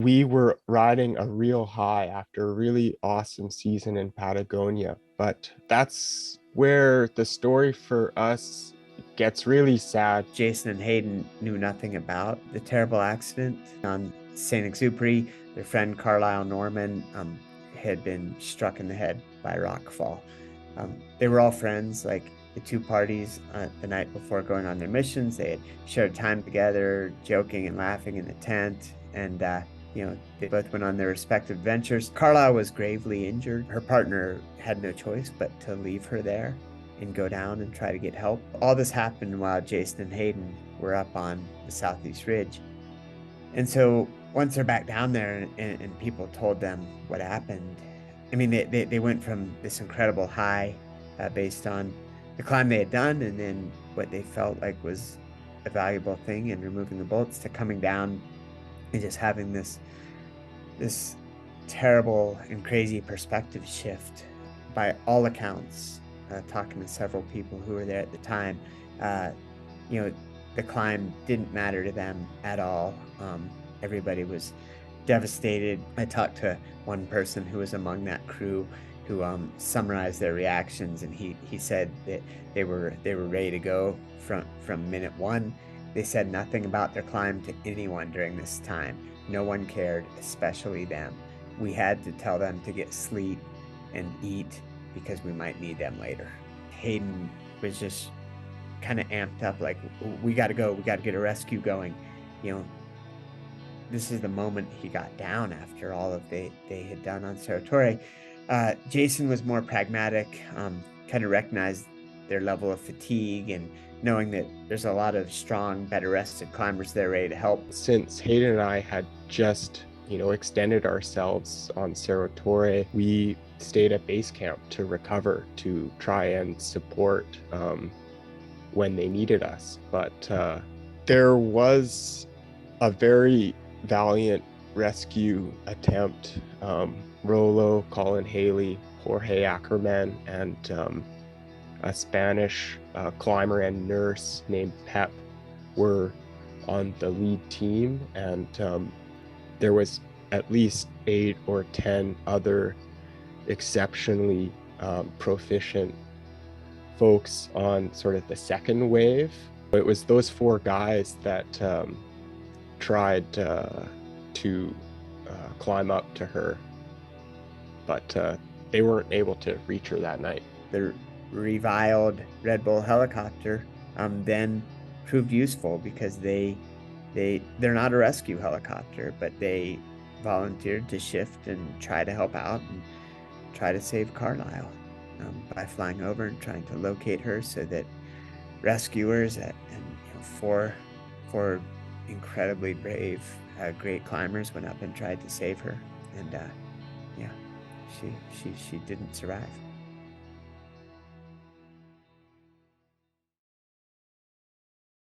We were riding a real high after a really awesome season in Patagonia, but that's where the story for us gets really sad. Jason and Hayden knew nothing about the terrible accident on St. Exupery. Their friend Carlisle Norman had been struck in the head by rockfall. They were all friends, like the two parties the night before going on their missions. They had shared time together, joking and laughing in the tent, and they both went on their respective adventures. Carlisle was gravely injured. Her partner had no choice but to leave her there and go down and try to get help. All this happened while Jason and Hayden were up on the Southeast Ridge. And so once they're back down there and people told them what happened, I mean, they went from this incredible high based on the climb they had done and then what they felt like was a valuable thing in removing the bolts to coming down and just having this terrible and crazy perspective shift. By all accounts, talking to several people who were there at the time, uh, you know, the climb didn't matter to them at all. Everybody was devastated. I talked to one person who was among that crew who summarized their reactions, and he said that they were ready to go from minute one. They said nothing about their climb to anyone during this time. No one cared, especially them. We had to tell them to get sleep and eat because we might need them later. Hayden was just kind of amped up, like, we got to go, we got to get a rescue going. You know, this is the moment he got down after all of they had done on Cerro Torre. Jason was more pragmatic, kind of recognized their level of fatigue and knowing that there's a lot of strong, better rested climbers there ready to help. Since Hayden and I had just, extended ourselves on Cerro Torre, we stayed at base camp to recover, to try and support when they needed us. But there was a very valiant rescue attempt. Rolo, Colin Haley, Jorge Ackerman, and a Spanish climber and nurse named Pep were on the lead team, and there was at least 8 or 10 other exceptionally proficient folks on sort of the second wave. It was those 4 guys that tried to climb up to her, but they weren't able to reach her that night. The reviled Red Bull helicopter then proved useful because they're not a rescue helicopter, but they volunteered to shift and try to help out and try to save Carlisle by flying over and trying to locate her so that rescuers and four incredibly brave, great climbers went up and tried to save her, and yeah, she didn't survive.